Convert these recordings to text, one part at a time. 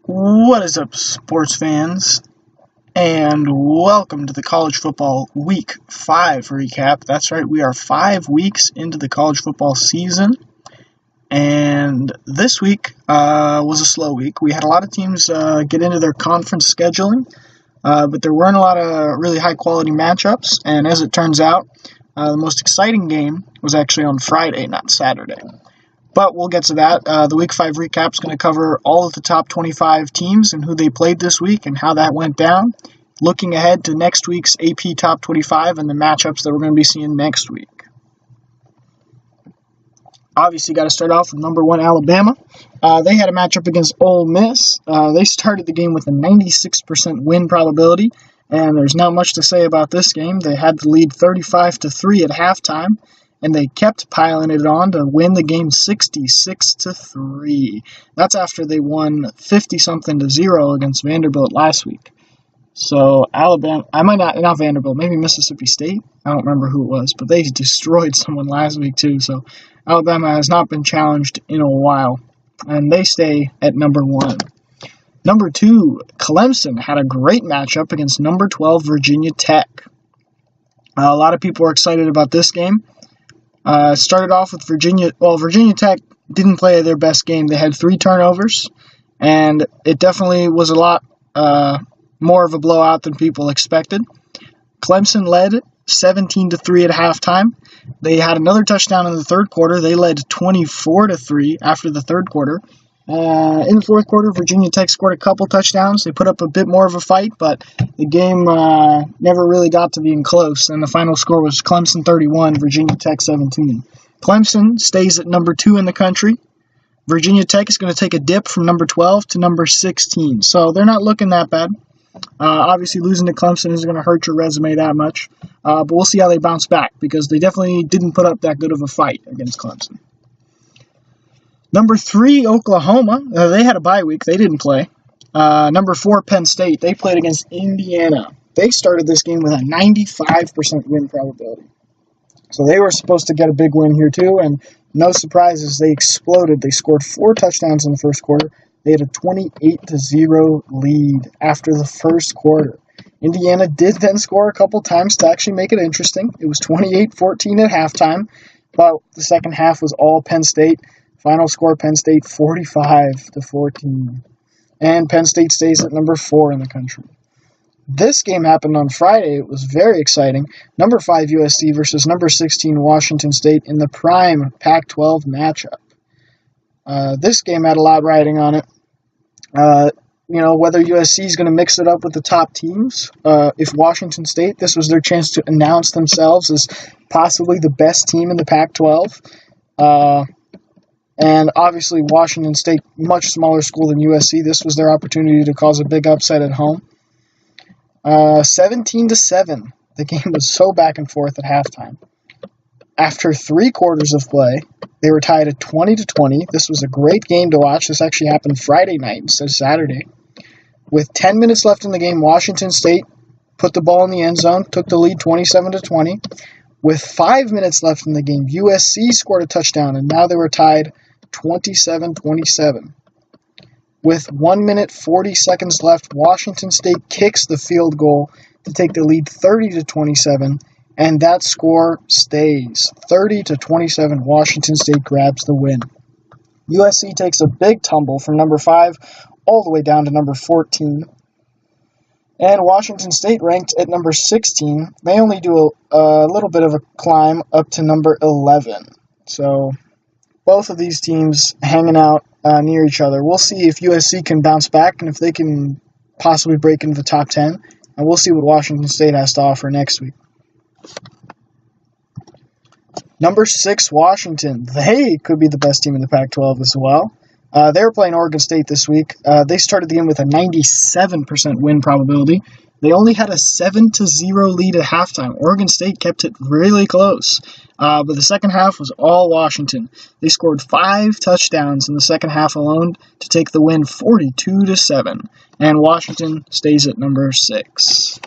What is up, sports fans? And welcome to the College Football Week 5 recap. That's right, we are 5 weeks into the college football season. And this week was a slow week. We had a lot of teams get into their conference scheduling, but there weren't a lot of really high-quality matchups. And as it turns out, the most exciting game was actually on Friday, not Saturday. But we'll get to that. The Week 5 recap is going to cover all of the top 25 teams and who they played this week and how that went down. Looking ahead to next week's AP Top 25 and the matchups that we're going to be seeing next week. Obviously, got to start off with number 1 Alabama. They had a matchup against Ole Miss. They started the game with a 96% win probability, and there's not much to say about this game. They had the lead 35-3 at halftime, and they kept piling it on to win the game 66-3. That's after they won 50-something-0 against Vanderbilt last week. So Alabama, not Vanderbilt, maybe Mississippi State. I don't remember who it was, but they destroyed someone last week too. So Alabama has not been challenged in a while, and they stay at number 1. Number 2, Clemson had a great matchup against number 12 Virginia Tech. A lot of people are excited about this game. Started off with Virginia. Well, Virginia Tech didn't play their best game. They had 3 turnovers, and it definitely was a lot more of a blowout than people expected. Clemson led 17-3 at halftime. They had another touchdown in the third quarter. They led 24-3 after the third quarter. In the fourth quarter, Virginia Tech scored a couple touchdowns. They put up a bit more of a fight, but the game never really got to being close, and the final score was Clemson 31, Virginia Tech 17. Clemson stays at number 2 in the country. Virginia Tech is going to take a dip from number 12 to number 16, so they're not looking that bad. Obviously, losing to Clemson isn't going to hurt your resume that much, but we'll see how they bounce back, because they definitely didn't put up that good of a fight against Clemson. Number 3, Oklahoma. They had a bye week. They didn't play. Number 4, Penn State. They played against Indiana. They started this game with a 95% win probability. So they were supposed to get a big win here too, and no surprises, they exploded. They scored 4 touchdowns in the first quarter. They had a 28-0 lead after the first quarter. Indiana did then score a couple times to actually make it interesting. It was 28-14 at halftime, but the second half was all Penn State. Final score, Penn State 45-14. And Penn State stays at number 4 in the country. This game happened on Friday. It was very exciting. Number 5 USC versus number 16 Washington State in the prime Pac-12 matchup. This game had a lot riding on it. Whether USC is going to mix it up with the top teams. If Washington State, this was their chance to announce themselves as possibly the best team in the Pac-12. And obviously, Washington State, much smaller school than USC, this was their opportunity to cause a big upset at home. 17-7. The game was so back and forth at halftime. After 3 quarters of play, they were tied at 20-20. This was a great game to watch. This actually happened Friday night instead of Saturday. With 10 minutes left in the game, Washington State put the ball in the end zone, took the lead 27-20. With 5 minutes left in the game, USC scored a touchdown, and now they were tied 27-27. With 1 minute 40 seconds left, Washington State kicks the field goal to take the lead 30-27, and that score stays 30-27. Washington State grabs the win. USC takes a big tumble from number 5 all the way down to number 14. And Washington State, ranked at number 16, they only do a little bit of a climb up to number 11. So both of these teams hanging out near each other. We'll see if USC can bounce back and if they can possibly break into the top 10. And we'll see what Washington State has to offer next week. Number 6, Washington. They could be the best team in the Pac-12 as well. They were playing Oregon State this week. They started the game with a 97% win probability. They only had a 7-0 lead at halftime. Oregon State kept it really close. But the second half was all Washington. They scored 5 touchdowns in the second half alone to take the win 42-7. And Washington stays at number 6.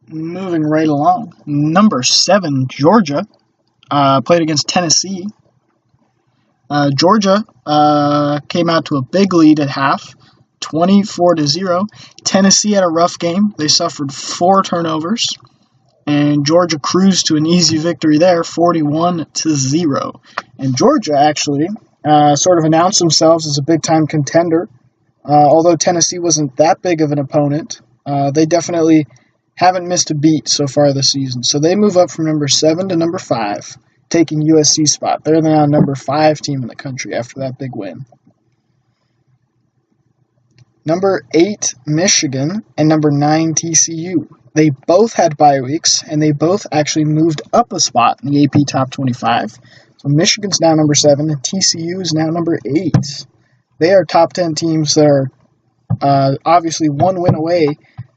Moving right along. Number 7, Georgia, played against Tennessee. Georgia came out to a big lead at half, 24-0. Tennessee had a rough game. They suffered 4 turnovers, and Georgia cruised to an easy victory there, 41-0. And Georgia actually sort of announced themselves as a big-time contender. Although Tennessee wasn't that big of an opponent, they definitely haven't missed a beat so far this season. So they move up from number 7 to number 5, taking USC's spot. They're now number 5 team in the country after that big win. Number 8, Michigan, and number 9, TCU. They both had bye weeks, and they both actually moved up a spot in the AP Top 25. So Michigan's now number 7, and TCU is now number 8. They are top 10 teams that are obviously one win away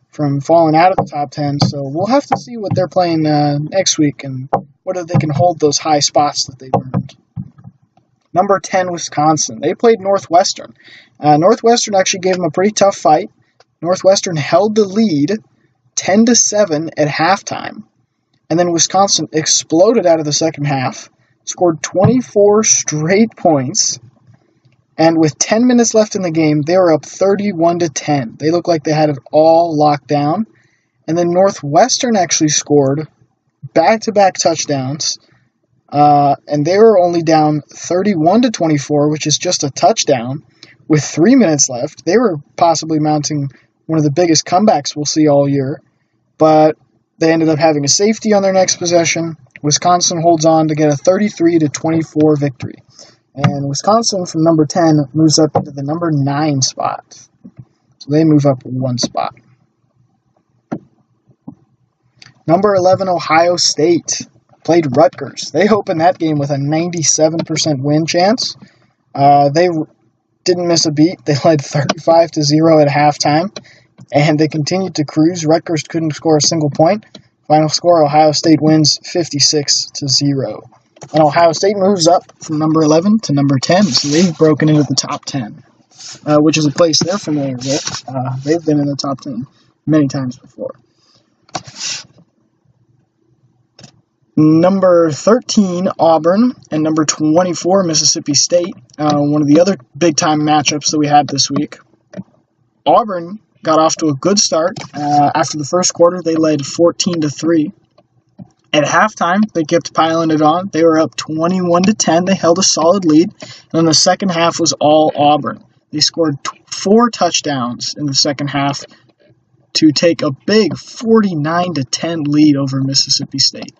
from falling out of the top 10, so we'll have to see what they're playing next week and whether they can hold those high spots that they've earned. Number 10, Wisconsin. They played Northwestern. Northwestern actually gave them a pretty tough fight. Northwestern held the lead 10-7 at halftime, and then Wisconsin exploded out of the second half, scored 24 straight points, and with 10 minutes left in the game, they were up 31-10. They looked like they had it all locked down. And then Northwestern actually scored back-to-back touchdowns, and they were only down 31-24, which is just a touchdown. With 3 minutes left, they were possibly mounting one of the biggest comebacks we'll see all year, but they ended up having a safety on their next possession. Wisconsin holds on to get a 33-24 victory. And Wisconsin, from number 10, moves up into the number 9 spot. So they move up 1 spot. Number 11, Ohio State, played Rutgers. They opened that game with a 97% win chance. They didn't miss a beat. They led 35-0 at halftime, and they continued to cruise. Rutgers couldn't score a single point. Final score, Ohio State wins 56-0. And Ohio State moves up from number 11 to number 10, so they've broken into the top 10, which is a place they're familiar with. They've been in the top 10 many times before. Number 13, Auburn, and number 24, Mississippi State, one of the other big-time matchups that we had this week. Auburn got off to a good start. After the first quarter, they led 14-3. At halftime, they kept piling it on. They were up 21-10. They held a solid lead. And then the second half was all Auburn. They scored 4 touchdowns in the second half to take a big 49-10 lead over Mississippi State.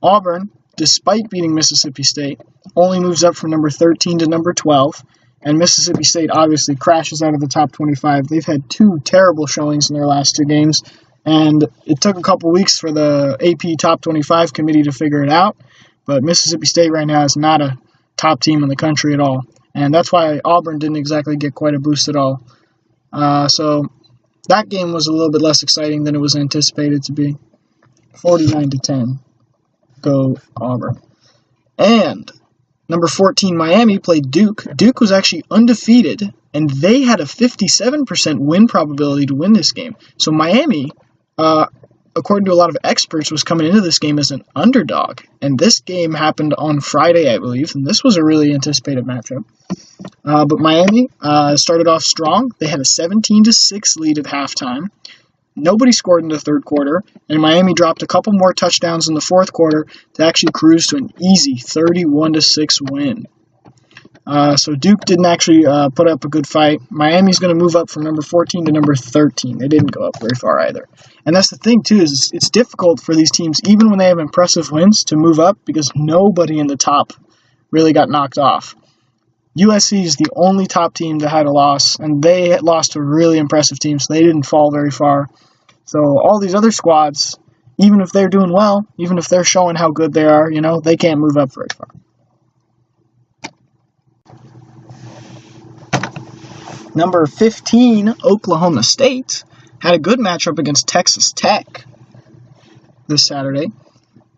Auburn, despite beating Mississippi State, only moves up from number 13 to number 12. And Mississippi State obviously crashes out of the top 25. They've had 2 terrible showings in their last 2 games. And it took a couple weeks for the AP Top 25 committee to figure it out, but Mississippi State right now is not a top team in the country at all, and that's why Auburn didn't exactly get quite a boost at all. So that game was a little bit less exciting than it was anticipated to be. 49-10. Go Auburn. And number 14, Miami played Duke. Duke was actually undefeated, and they had a 57% win probability to win this game. So Miami, according to a lot of experts, was coming into this game as an underdog. And this game happened on Friday, I believe, and this was a really anticipated matchup. But Miami started off strong. They had a 17-6 lead at halftime. Nobody scored in the third quarter, and Miami dropped a couple more touchdowns in the fourth quarter to actually cruise to an easy 31-6 win. So Duke didn't actually put up a good fight. Miami's going to move up from number 14 to number 13. They didn't go up very far either. And that's the thing, too, is it's difficult for these teams, even when they have impressive wins, to move up because nobody in the top really got knocked off. USC is the only top team that had a loss, and they lost to a really impressive team, so they didn't fall very far. So all these other squads, even if they're doing well, even if they're showing how good they are, they can't move up very far. Number 15, Oklahoma State, had a good matchup against Texas Tech this Saturday.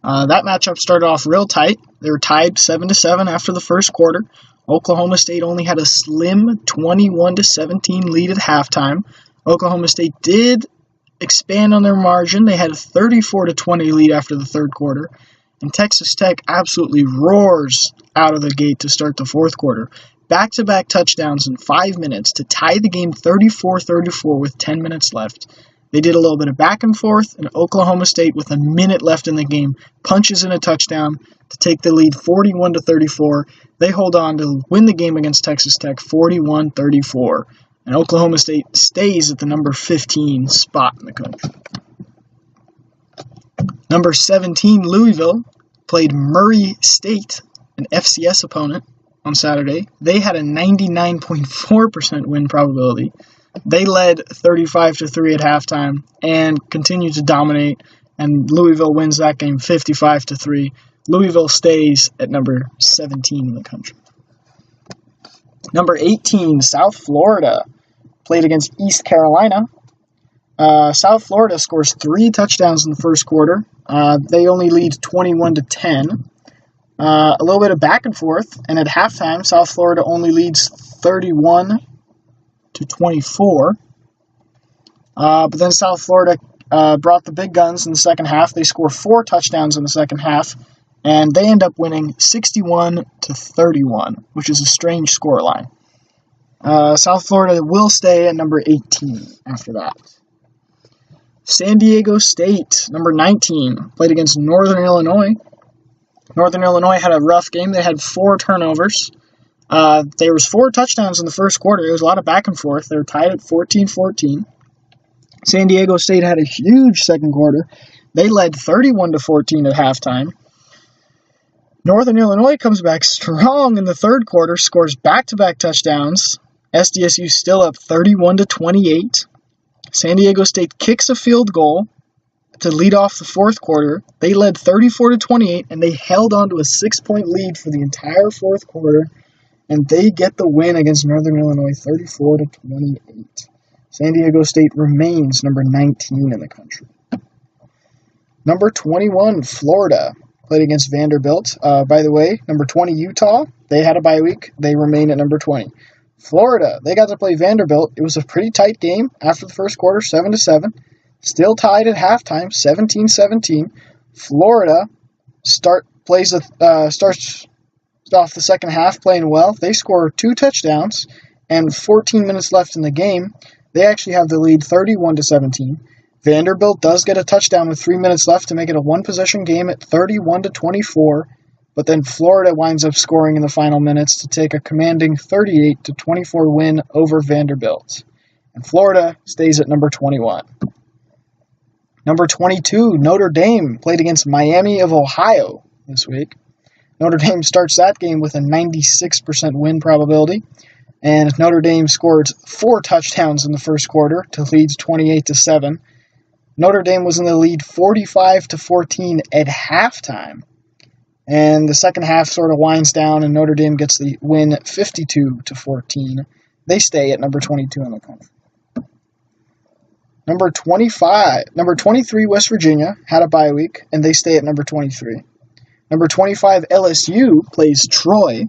That matchup started off real tight. They were tied 7-7 after the first quarter. Oklahoma State only had a slim 21-17 lead at halftime. Oklahoma State did expand on their margin. They had a 34-20 lead after the third quarter. And Texas Tech absolutely roars out of the gate to start the fourth quarter. Back-to-back touchdowns in 5 minutes to tie the game 34-34 with 10 minutes left. They did a little bit of back and forth, and Oklahoma State, with a minute left in the game, punches in a touchdown to take the lead 41-34. They hold on to win the game against Texas Tech 41-34. And Oklahoma State stays at the number 15 spot in the country. Number 17, Louisville, played Murray State, an FCS opponent, on Saturday. They had a 99.4% win probability. They led 35-3 at halftime and continued to dominate, and Louisville wins that game 55-3. Louisville stays at number 17 in the country. Number 18, South Florida, played against East Carolina. South Florida scores 3 touchdowns in the first quarter. They only lead 21-10. A little bit of back and forth, and at halftime, South Florida only leads 31-24. But then South Florida brought the big guns in the second half. They score 4 touchdowns in the second half, and they end up winning 61-31, which is a strange scoreline. South Florida will stay at number 18 after that. San Diego State, number 19, played against Northern Illinois. Northern Illinois had a rough game. They had 4 turnovers. There was 4 touchdowns in the first quarter. There was a lot of back and forth. They were tied at 14-14. San Diego State had a huge second quarter. They led 31-14 at halftime. Northern Illinois comes back strong in the third quarter, scores back-to-back touchdowns. SDSU still up 31-28. San Diego State kicks a field goal to lead off the fourth quarter. They led 34-28, and they held on to a 6-point lead for the entire fourth quarter, and they get the win against Northern Illinois 34-28. San Diego State remains number 19 in the country. Number 21, Florida, played against Vanderbilt. By the way, number 20, Utah, they had a bye week. They remain at number 20. Florida, they got to play Vanderbilt. It was a pretty tight game after the first quarter, 7-7. Still tied at halftime, 17-17. Florida starts off the second half playing well. They score 2 touchdowns and 14 minutes left in the game. They actually have the lead 31-17. Vanderbilt does get a touchdown with 3 minutes left to make it a one-possession game at 31-24. But then Florida winds up scoring in the final minutes to take a commanding 38-24 win over Vanderbilt. And Florida stays at number 21. Number 22, Notre Dame, played against Miami of Ohio this week. Notre Dame starts that game with a 96% win probability. And Notre Dame scored 4 touchdowns in the first quarter to lead 28-7. Notre Dame was in the lead 45-14 at halftime. And the second half sort of winds down, and Notre Dame gets the win 52-14. They stay at number 22 in the country. Number 23, West Virginia, had a bye week, and they stay at number 23. Number 25, LSU, plays Troy.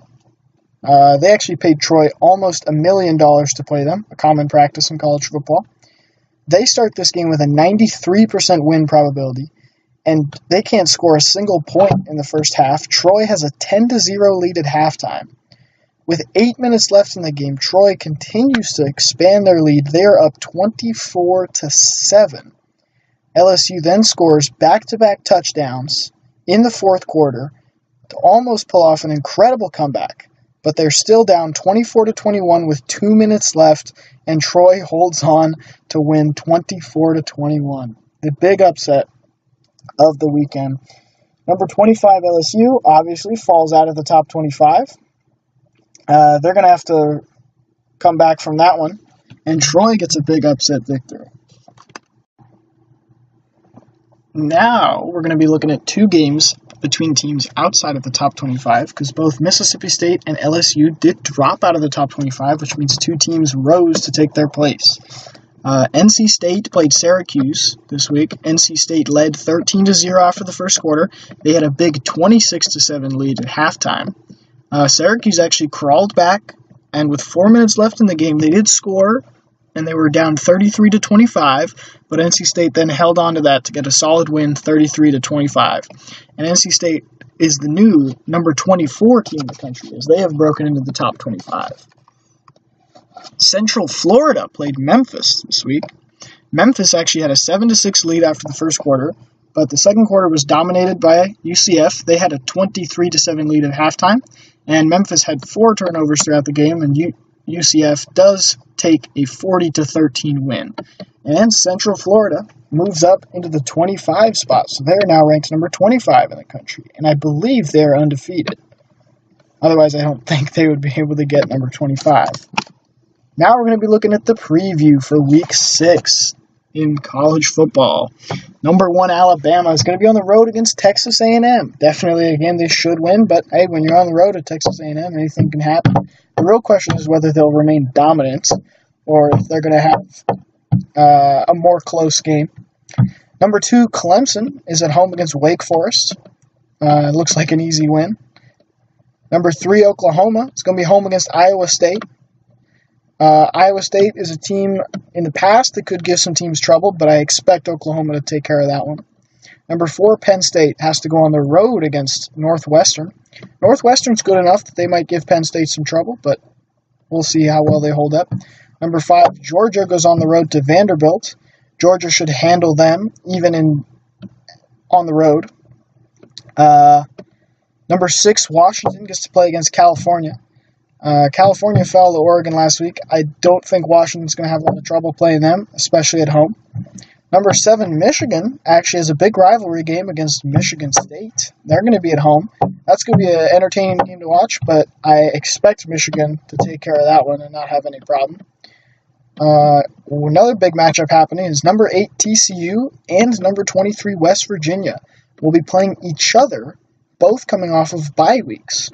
They actually paid Troy almost $1 million to play them, a common practice in college football. They start this game with a 93% win probability, and they can't score a single point in the first half. Troy has a 10-0 lead at halftime. With 8 minutes left in the game, Troy continues to expand their lead. They are up 24-7. LSU then scores back-to-back touchdowns in the fourth quarter to almost pull off an incredible comeback. But they're still down 24-21 with 2 minutes left, and Troy holds on to win 24-21. The big upset of the weekend. Number 25, LSU, obviously falls out of the top 25. They're going to have to come back from that one, and Troy gets a big upset victory. Now we're going to be looking at 2 games between teams outside of the top 25, because both Mississippi State and LSU did drop out of the top 25, which means 2 teams rose to take their place. NC State played Syracuse this week. NC State led 13-0 after the first quarter. They had a big 26-7 lead at halftime. Syracuse actually crawled back, and with 4 minutes left in the game, they did score, and they were down 33-25, but NC State then held on to that to get a solid win, 33-25. And NC State is the new number 24 team in the country, as they have broken into the top 25. Central Florida played Memphis this week. Memphis actually had a 7-6 lead after the first quarter, but the second quarter was dominated by UCF. They had a 23-7 lead at halftime, and Memphis had 4 turnovers throughout the game, and UCF does take a 40-13 win. And Central Florida moves up into the 25 spot, so they're now ranked number 25 in the country, and I believe they're undefeated. Otherwise, I don't think they would be able to get number 25. Now we're going to be looking at the preview for Week 6 in college football. Number 1 Alabama is going to be on the road against Texas A&M. Definitely a game they should win, but hey, when you're on the road at Texas A&M, anything can happen. The real question is whether they'll remain dominant or if they're going to have a more close game. Number 2 Clemson is at home against Wake Forest. It looks like an easy win. Number 3 Oklahoma is going to be home against Iowa State. Iowa State is a team in the past that could give some teams trouble, but I expect Oklahoma to take care of that one. Number 4, Penn State has to go on the road against Northwestern. Northwestern's good enough that they might give Penn State some trouble, but we'll see how well they hold up. Number 5, Georgia goes on the road to Vanderbilt. Georgia should handle them, even on the road. Number 6, Washington gets to play against California. California fell to Oregon last week. I don't think Washington's going to have a lot of trouble playing them, especially at home. Number 7, Michigan actually has a big rivalry game against Michigan State. They're going to be at home. That's going to be an entertaining game to watch, but I expect Michigan to take care of that one and not have any problem. Another big matchup happening is number 8 TCU and number 23 West Virginia will be playing each other, both coming off of bye weeks.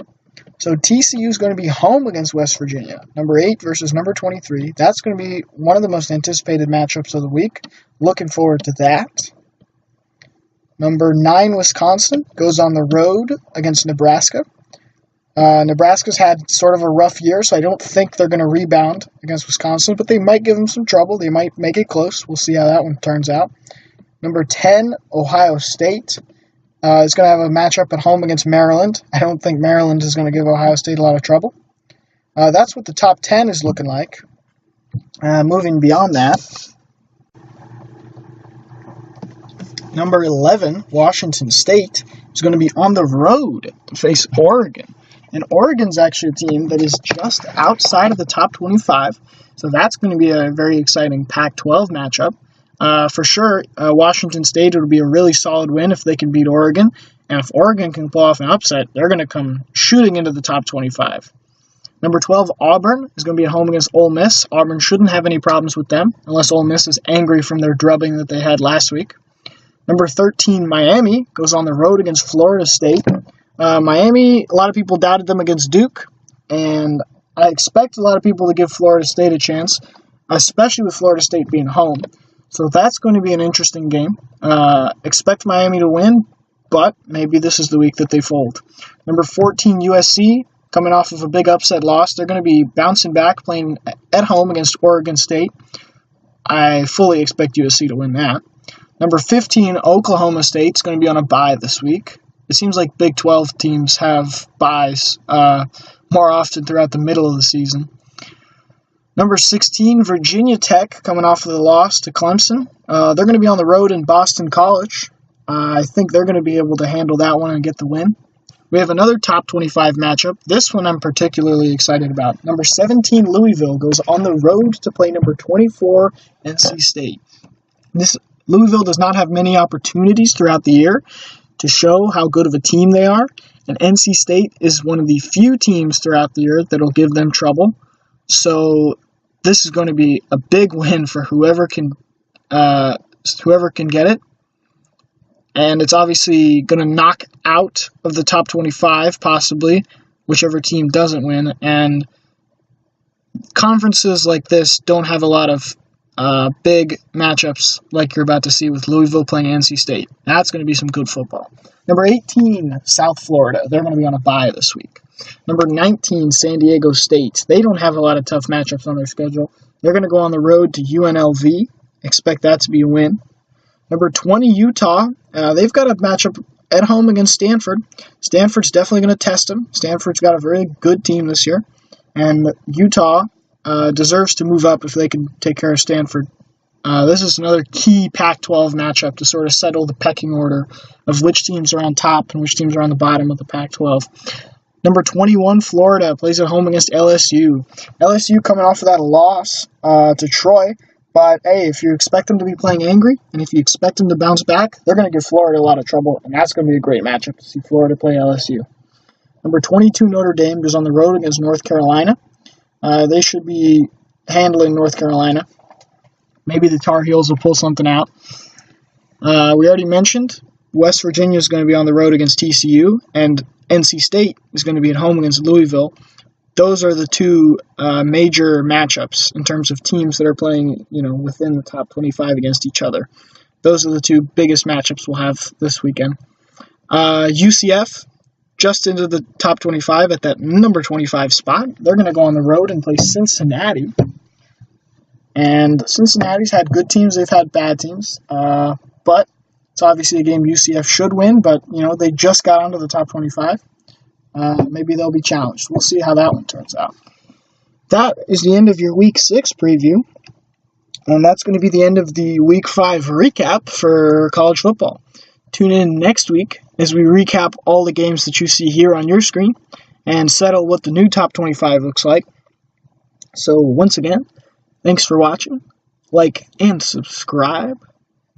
So TCU is going to be home against West Virginia, number 8 versus number 23. That's going to be one of the most anticipated matchups of the week. Looking forward to that. Number 9 Wisconsin goes on the road against Nebraska. Nebraska's had sort of a rough year, so I don't think they're going to rebound against Wisconsin, but they might give them some trouble. They might make it close. We'll see how that one turns out. Number 10 Ohio State is going to have a matchup at home against Maryland. I don't think Maryland is going to give Ohio State a lot of trouble. That's what the top 10 is looking like. Moving beyond that, number 11, Washington State, is going to be on the road to face Oregon. And Oregon's actually a team that is just outside of the top 25, so that's going to be a very exciting Pac-12 matchup. For sure, Washington State would be a really solid win if they can beat Oregon. And if Oregon can pull off an upset, they're going to come shooting into the top 25. Number 12, Auburn is going to be at home against Ole Miss. Auburn shouldn't have any problems with them, unless Ole Miss is angry from their drubbing that they had last week. Number 13, Miami goes on the road against Florida State. Miami, a lot of people doubted them against Duke, and I expect a lot of people to give Florida State a chance, especially with Florida State being home. So that's going to be an interesting game. Expect Miami to win, but maybe this is the week that they fold. Number 14, USC, coming off of a big upset loss. They're going to be bouncing back, playing at home against Oregon State. I fully expect USC to win that. Number 15, Oklahoma State, is going to be on a bye this week. It seems like Big 12 teams have byes more often throughout the middle of the season. Number 16, Virginia Tech, coming off of the loss to Clemson. They're going to be on the road in Boston College. I think they're going to be able to handle that one and get the win. We have another top 25 matchup. This one I'm particularly excited about. Number 17, Louisville, goes on the road to play number 24, NC State. Louisville does not have many opportunities throughout the year to show how good of a team they are, and NC State is one of the few teams throughout the year that will give them trouble. So this is going to be a big win for whoever can get it. And it's obviously going to knock out of the top 25, possibly, whichever team doesn't win. And conferences like this don't have a lot of big matchups like you're about to see with Louisville playing NC State. That's going to be some good football. Number 18, South Florida. They're going to be on a bye this week. Number 19, San Diego State. They don't have a lot of tough matchups on their schedule. They're going to go on the road to UNLV. Expect that to be a win. Number 20, Utah. They've got a matchup at home against Stanford. Stanford's definitely going to test them. Stanford's got a very good team this year, and Utah deserves to move up if they can take care of Stanford. This is another key Pac-12 matchup to sort of settle the pecking order of which teams are on top and which teams are on the bottom of the Pac-12. Number 21, Florida, plays at home against LSU. LSU coming off of that loss to Troy, but hey, if you expect them to be playing angry, and if you expect them to bounce back, they're going to give Florida a lot of trouble, and that's going to be a great matchup to see Florida play LSU. Number 22, Notre Dame, goes on the road against North Carolina. They should be handling North Carolina. Maybe the Tar Heels will pull something out. We already mentioned West Virginia is going to be on the road against TCU, and NC State is going to be at home against Louisville. Those are the two major matchups in terms of teams that are playing, within the top 25 against each other. Those are the two biggest matchups we'll have this weekend. UCF, just into the top 25 at that number 25 spot. They're going to go on the road and play Cincinnati. And Cincinnati's had good teams, they've had bad teams. But it's obviously a game UCF should win, but, they just got onto the top 25. Maybe they'll be challenged. We'll see how that one turns out. That is the end of your Week 6 preview. And that's going to be the end of the Week 5 recap for college football. Tune in next week as we recap all the games that you see here on your screen and settle what the new top 25 looks like. So once again, thanks for watching. Like and subscribe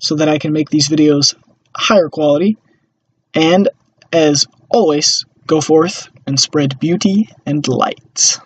so that I can make these videos higher quality. And as always, go forth and spread beauty and light.